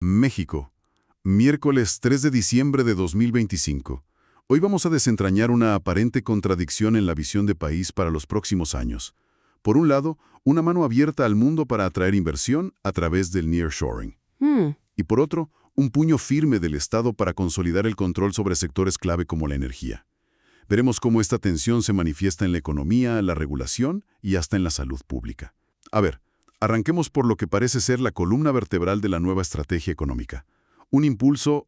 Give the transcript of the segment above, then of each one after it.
México, miércoles 3 de diciembre de 2025. Hoy vamos a desentrañar una aparente contradicción en la visión de país para los próximos años. Por un lado, una mano abierta al mundo para atraer inversión a través del nearshoring. Y por otro, un puño firme del Estado para consolidar el control sobre sectores clave como la energía. Veremos cómo esta tensión se manifiesta en la economía, la regulación y hasta en la salud pública. A ver, arranquemos por lo que parece ser la columna vertebral de la nueva estrategia económica. Un impulso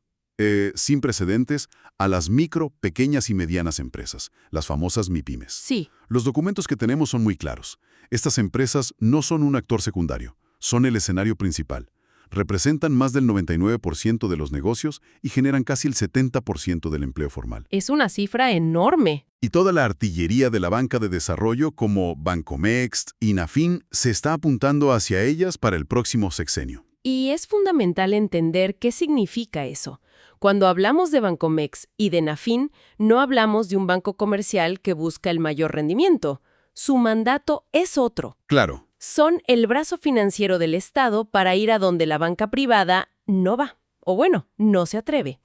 sin precedentes a las micro, pequeñas y medianas empresas, las famosas MIPYMES. Sí. Los documentos que tenemos son muy claros. Estas empresas no son un actor secundario, son el escenario principal. Representan más del 99% de los negocios y generan casi el 70% del empleo formal. Es una cifra enorme. Y toda la artillería de la banca de desarrollo como Bancomext, INAFIN, se está apuntando hacia ellas para el próximo sexenio. Y es fundamental entender qué significa eso. Cuando hablamos de Bancomext y de Nafin, no hablamos de un banco comercial que busca el mayor rendimiento. Su mandato es otro. Claro. Son el brazo financiero del Estado para ir a donde la banca privada no va. O bueno, no se atreve.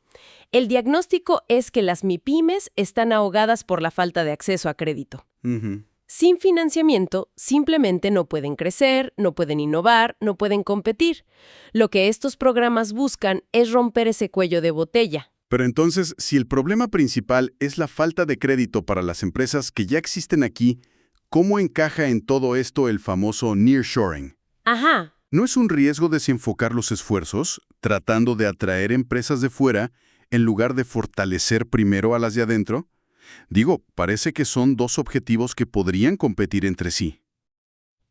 El diagnóstico es que las MIPYMES están ahogadas por la falta de acceso a crédito. Sin financiamiento, simplemente no pueden crecer, no pueden innovar, no pueden competir. Lo que estos programas buscan es romper ese cuello de botella. Pero entonces, si el problema principal es la falta de crédito para las empresas que ya existen aquí, ¿cómo encaja en todo esto el famoso nearshoring? Ajá. ¿No es un riesgo desenfocar los esfuerzos, tratando de atraer empresas de fuera, en lugar de fortalecer primero a las de adentro? Digo, parece que son dos objetivos que podrían competir entre sí.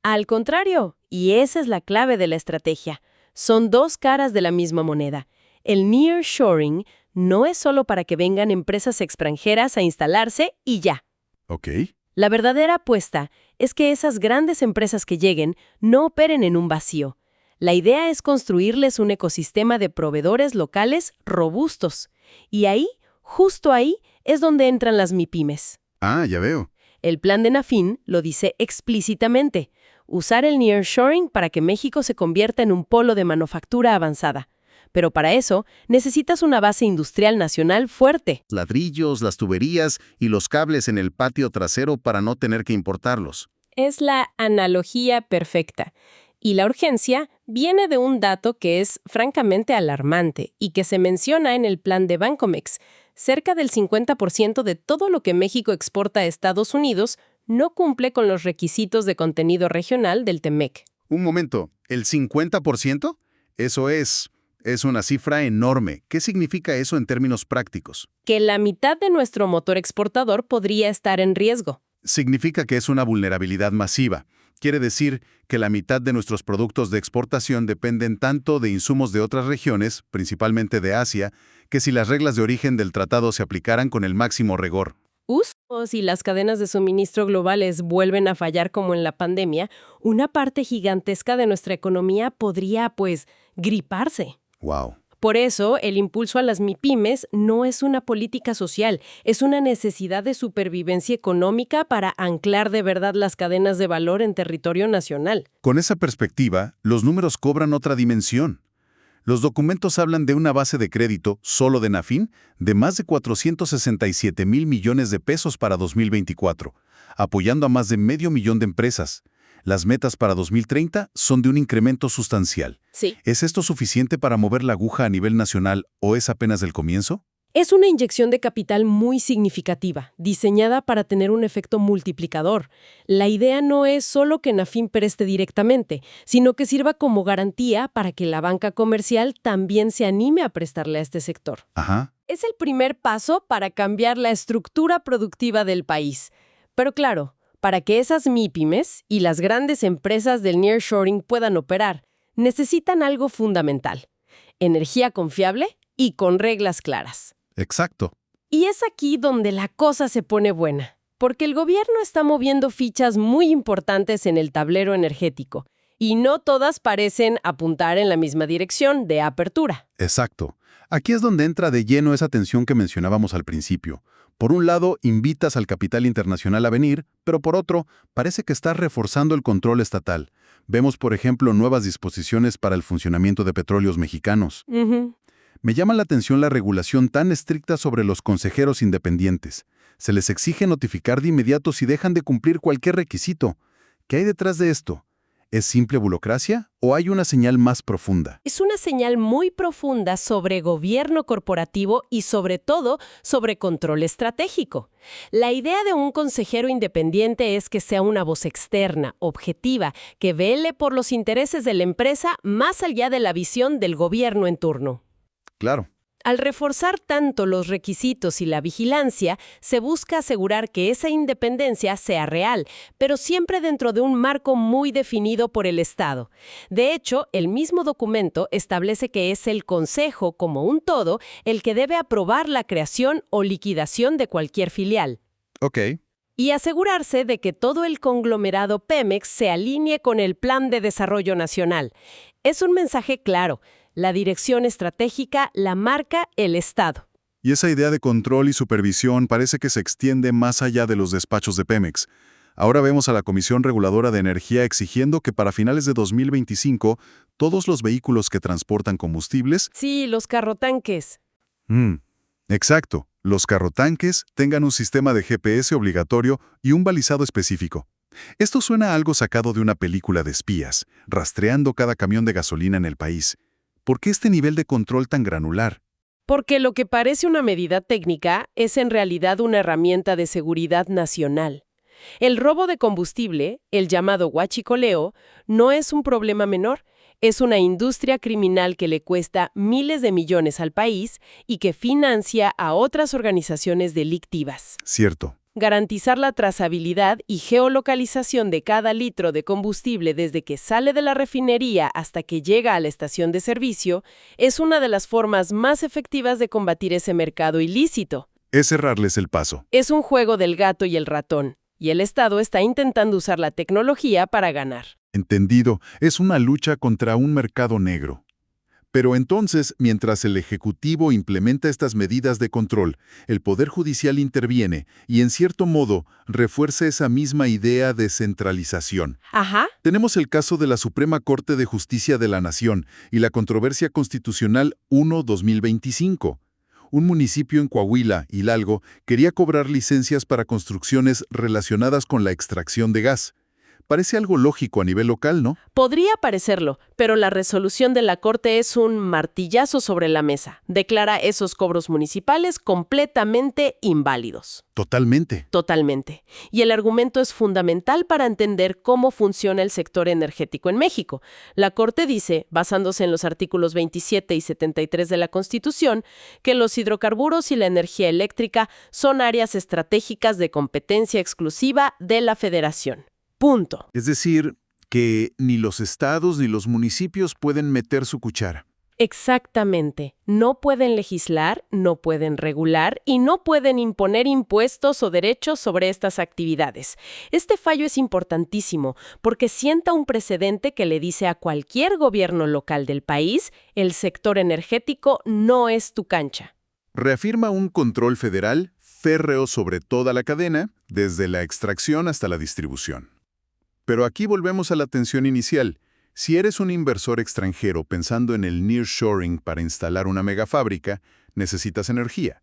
Al contrario, y esa es la clave de la estrategia. Son dos caras de la misma moneda. El nearshoring no es solo para que vengan empresas extranjeras a instalarse y ya. ¿Ok? La verdadera apuesta es que esas grandes empresas que lleguen no operen en un vacío. La idea es construirles un ecosistema de proveedores locales robustos. Y ahí, justo ahí, es donde entran las MIPYMES. Ah, ya veo. El plan de Nafin lo dice explícitamente. Usar el nearshoring para que México se convierta en un polo de manufactura avanzada. Pero para eso, necesitas una base industrial nacional fuerte. Ladrillos, las tuberías y los cables en el patio trasero para no tener que importarlos. Es la analogía perfecta. Y la urgencia viene de un dato que es francamente alarmante y que se menciona en el plan de Bancomext. Cerca del 50% de todo lo que México exporta a Estados Unidos no cumple con los requisitos de contenido regional del TEMEC. Un momento, ¿el 50%? Eso es una cifra enorme. ¿Qué significa eso en términos prácticos? Que la mitad de nuestro motor exportador podría estar en riesgo. Significa que es una vulnerabilidad masiva. Quiere decir que la mitad de nuestros productos de exportación dependen tanto de insumos de otras regiones, principalmente de Asia, que si las reglas de origen del tratado se aplicaran con el máximo rigor. O si las cadenas de suministro globales vuelven a fallar como en la pandemia, una parte gigantesca de nuestra economía podría, griparse. Wow. Por eso, el impulso a las MIPYMES no es una política social, es una necesidad de supervivencia económica para anclar de verdad las cadenas de valor en territorio nacional. Con esa perspectiva, los números cobran otra dimensión. Los documentos hablan de una base de crédito, solo de Nafin, de más de 467,000 millones de pesos para 2024, apoyando a más de 500,000 de empresas. Las metas para 2030 son de un incremento sustancial. Sí. ¿Es esto suficiente para mover la aguja a nivel nacional o es apenas el comienzo? Es una inyección de capital muy significativa, diseñada para tener un efecto multiplicador. La idea no es solo que Nafin preste directamente, sino que sirva como garantía para que la banca comercial también se anime a prestarle a este sector. Ajá. Es el primer paso para cambiar la estructura productiva del país. Pero claro, para que esas MIPYMES y las grandes empresas del nearshoring puedan operar, necesitan algo fundamental: energía confiable y con reglas claras. Exacto. Y es aquí donde la cosa se pone buena, porque el gobierno está moviendo fichas muy importantes en el tablero energético, y no todas parecen apuntar en la misma dirección de apertura. Exacto. Aquí es donde entra de lleno esa tensión que mencionábamos al principio. Por un lado, invitas al capital internacional a venir, pero por otro, parece que estás reforzando el control estatal. Vemos, por ejemplo, nuevas disposiciones para el funcionamiento de petróleos mexicanos. Ujú. Me llama la atención la regulación tan estricta sobre los consejeros independientes. Se les exige notificar de inmediato si dejan de cumplir cualquier requisito. ¿Qué hay detrás de esto? ¿Es simple burocracia o hay una señal más profunda? Es una señal muy profunda sobre gobierno corporativo y sobre todo sobre control estratégico. La idea de un consejero independiente es que sea una voz externa, objetiva, que vele por los intereses de la empresa más allá de la visión del gobierno en turno. Claro. Al reforzar tanto los requisitos y la vigilancia, se busca asegurar que esa independencia sea real, pero siempre dentro de un marco muy definido por el Estado. De hecho, el mismo documento establece que es el Consejo, como un todo, el que debe aprobar la creación o liquidación de cualquier filial. Ok. Y asegurarse de que todo el conglomerado Pemex se alinee con el Plan de Desarrollo Nacional. Es un mensaje claro. La dirección estratégica la marca el Estado. Y esa idea de control y supervisión parece que se extiende más allá de los despachos de Pemex. Ahora vemos a la Comisión Reguladora de Energía exigiendo que para finales de 2025 todos los vehículos que transportan combustibles, Sí, los carrotanques. exacto, los carrotanques, tengan un sistema de GPS obligatorio y un balizado específico. Esto suena a algo sacado de una película de espías, rastreando cada camión de gasolina en el país. ¿Por qué este nivel de control tan granular? Porque lo que parece una medida técnica es en realidad una herramienta de seguridad nacional. El robo de combustible, el llamado huachicoleo, no es un problema menor. Es una industria criminal que le cuesta miles de millones al país y que financia a otras organizaciones delictivas. Cierto. Garantizar la trazabilidad y geolocalización de cada litro de combustible desde que sale de la refinería hasta que llega a la estación de servicio es una de las formas más efectivas de combatir ese mercado ilícito. Es cerrarles el paso. Es un juego del gato y el ratón, y el Estado está intentando usar la tecnología para ganar. Entendido, es una lucha contra un mercado negro. Pero entonces, mientras el Ejecutivo implementa estas medidas de control, el Poder Judicial interviene y, en cierto modo, refuerza esa misma idea de centralización. Ajá. Tenemos el caso de la Suprema Corte de Justicia de la Nación y la controversia constitucional 1-2025. Un municipio en Coahuila, Hidalgo, quería cobrar licencias para construcciones relacionadas con la extracción de gas. Parece algo lógico a nivel local, ¿no? Podría parecerlo, pero la resolución de la Corte es un martillazo sobre la mesa. Declara esos cobros municipales completamente inválidos. Totalmente. Totalmente. Y el argumento es fundamental para entender cómo funciona el sector energético en México. La Corte dice, basándose en los artículos 27 y 73 de la Constitución, que los hidrocarburos y la energía eléctrica son áreas estratégicas de competencia exclusiva de la Federación. Punto. Es decir, que ni los estados ni los municipios pueden meter su cuchara. Exactamente. No pueden legislar, no pueden regular y no pueden imponer impuestos o derechos sobre estas actividades. Este fallo es importantísimo porque sienta un precedente que le dice a cualquier gobierno local del país, el sector energético no es tu cancha. Reafirma un control federal férreo sobre toda la cadena, desde la extracción hasta la distribución. Pero aquí volvemos a la tensión inicial. Si eres un inversor extranjero pensando en el nearshoring para instalar una megafábrica, necesitas energía.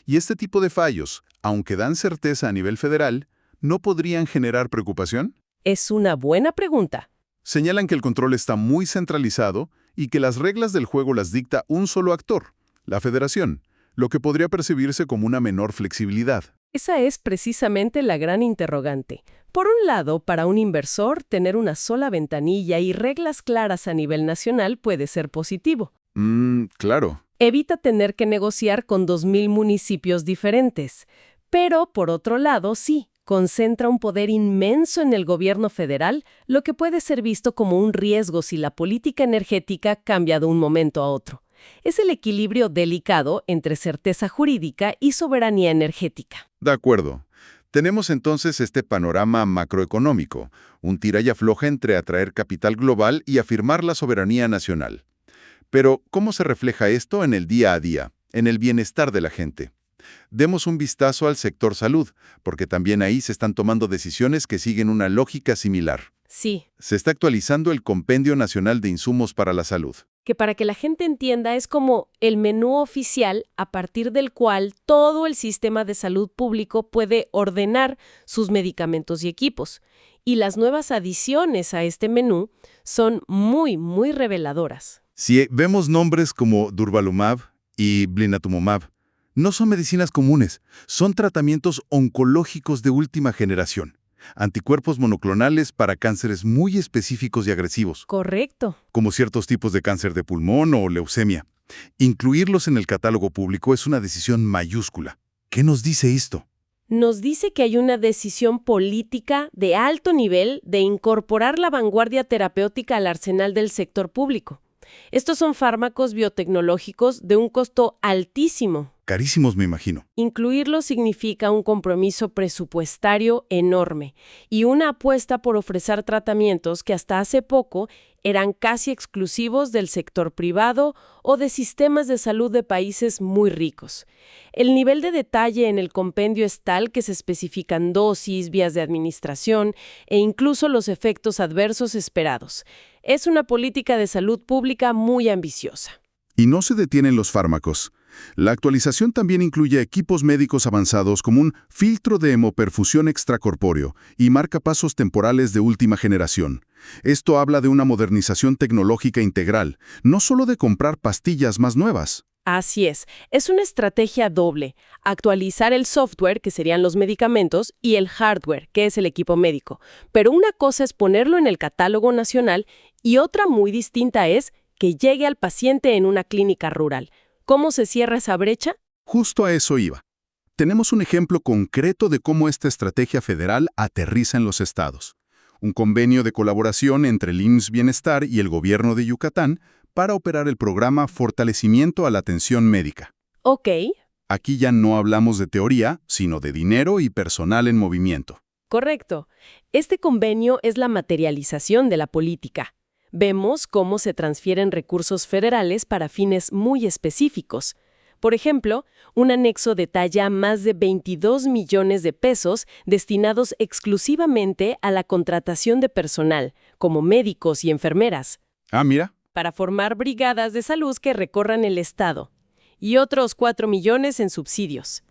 Y este tipo de fallos, aunque dan certeza a nivel federal, ¿no podrían generar preocupación? Es una buena pregunta. Señalan que el control está muy centralizado y que las reglas del juego las dicta un solo actor, la federación, lo que podría percibirse como una menor flexibilidad. Esa es precisamente la gran interrogante. Por un lado, para un inversor, tener una sola ventanilla y reglas claras a nivel nacional puede ser positivo. Claro. Evita tener que negociar con 2,000 municipios diferentes. Pero, por otro lado, sí, concentra un poder inmenso en el gobierno federal, lo que puede ser visto como un riesgo si la política energética cambia de un momento a otro. Es el equilibrio delicado entre certeza jurídica y soberanía energética. De acuerdo. Tenemos entonces este panorama macroeconómico, un tira y afloja entre atraer capital global y afirmar la soberanía nacional. Pero, ¿cómo se refleja esto en el día a día, en el bienestar de la gente? Demos un vistazo al sector salud, porque también ahí se están tomando decisiones que siguen una lógica similar. Sí, Se está actualizando el Compendio Nacional de Insumos para la Salud. que para que la gente entienda es como el menú oficial a partir del cual todo el sistema de salud público puede ordenar sus medicamentos y equipos. Y las nuevas adiciones a este menú son muy, muy reveladoras. Si vemos nombres como Durvalumab y Blinatumomab, no son medicinas comunes, son tratamientos oncológicos de última generación. Anticuerpos monoclonales para cánceres muy específicos y agresivos, Correcto. como ciertos tipos de cáncer de pulmón o leucemia. Incluirlos en el catálogo público es una decisión mayúscula. ¿Qué nos dice esto? Nos dice que hay una decisión política de alto nivel de incorporar la vanguardia terapéutica al arsenal del sector público. Estos son fármacos biotecnológicos de un costo altísimo. Carísimos, me imagino. Incluirlos significa un compromiso presupuestario enorme y una apuesta por ofrecer tratamientos que hasta hace poco eran casi exclusivos del sector privado o de sistemas de salud de países muy ricos. El nivel de detalle en el compendio es tal que se especifican dosis, vías de administración e incluso los efectos adversos esperados. Es una política de salud pública muy ambiciosa. Y no se detienen los fármacos. La actualización también incluye equipos médicos avanzados como un filtro de hemoperfusión extracorpóreo y marcapasos temporales de última generación. Esto habla de una modernización tecnológica integral, no solo de comprar pastillas más nuevas. Así es una estrategia doble, actualizar el software, que serían los medicamentos, y el hardware, que es el equipo médico. Pero una cosa es ponerlo en el catálogo nacional y otra muy distinta es que llegue al paciente en una clínica rural. ¿Cómo se cierra esa brecha? Justo a eso iba. Tenemos un ejemplo concreto de cómo esta estrategia federal aterriza en los estados. Un convenio de colaboración entre el IMSS Bienestar y el gobierno de Yucatán para operar el programa Fortalecimiento a la Atención Médica. Ok, Aquí ya no hablamos de teoría, sino de dinero y personal en movimiento. correcto. Este convenio es la materialización de la política. Vemos cómo se transfieren recursos federales para fines muy específicos. Por ejemplo, un anexo detalla más de 22 millones de pesos destinados exclusivamente a la contratación de personal, como médicos y enfermeras, Ah, mira. para formar brigadas de salud que recorran el estado, y otros 4 millones en subsidios.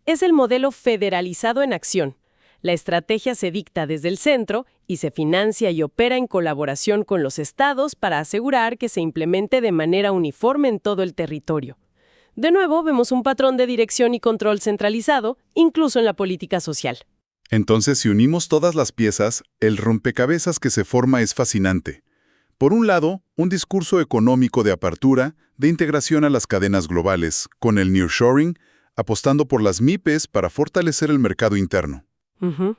Es el modelo federalizado en acción. La estrategia se dicta desde el centro y se financia y opera en colaboración con los estados para asegurar que se implemente de manera uniforme en todo el territorio. De nuevo, vemos un patrón de dirección y control centralizado, incluso en la política social. Entonces, si unimos todas las piezas, el rompecabezas que se forma es fascinante. Por un lado, un discurso económico de apertura, de integración a las cadenas globales, con el nearshoring, apostando por las MIPES para fortalecer el mercado interno. Ujú.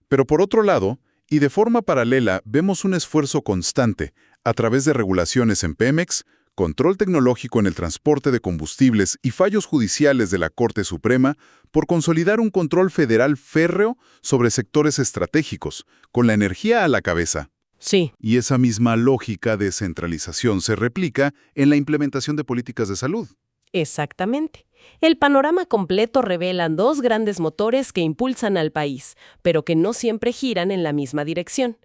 Pero por otro lado, y de forma paralela, vemos un esfuerzo constante, a través de regulaciones en Pemex, control tecnológico en el transporte de combustibles y fallos judiciales de la Corte Suprema, por consolidar un control federal férreo sobre sectores estratégicos, con la energía a la cabeza. Sí. Y esa misma lógica de centralización se replica en la implementación de políticas de salud. Exactamente. El panorama completo revela dos grandes motores que impulsan al país, pero que no siempre giran en la misma dirección.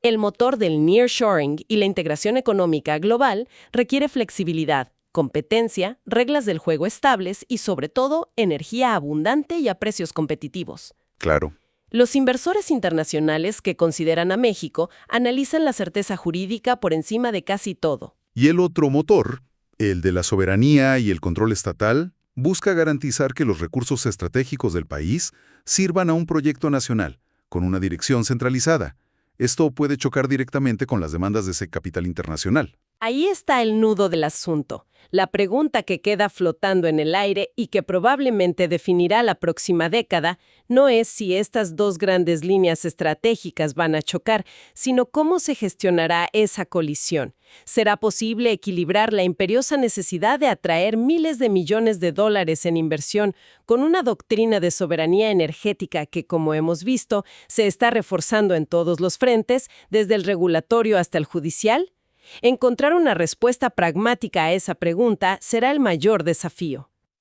El motor del nearshoring y la integración económica global requiere flexibilidad, competencia, reglas del juego estables y, sobre todo, energía abundante y a precios competitivos. Claro. Los inversores internacionales que consideran a México analizan la certeza jurídica por encima de casi todo. Y el otro motor, el de la soberanía y el control estatal, busca garantizar que los recursos estratégicos del país sirvan a un proyecto nacional, con una dirección centralizada. Esto puede chocar directamente con las demandas de ese capital internacional. Ahí está el nudo del asunto. La pregunta que queda flotando en el aire y que probablemente definirá la próxima década no es si estas dos grandes líneas estratégicas van a chocar, sino cómo se gestionará esa colisión. ¿Será posible equilibrar la imperiosa necesidad de atraer miles de millones de dólares en inversión con una doctrina de soberanía energética que, como hemos visto, se está reforzando en todos los frentes, desde el regulatorio hasta el judicial? Encontrar una respuesta pragmática a esa pregunta será el mayor desafío.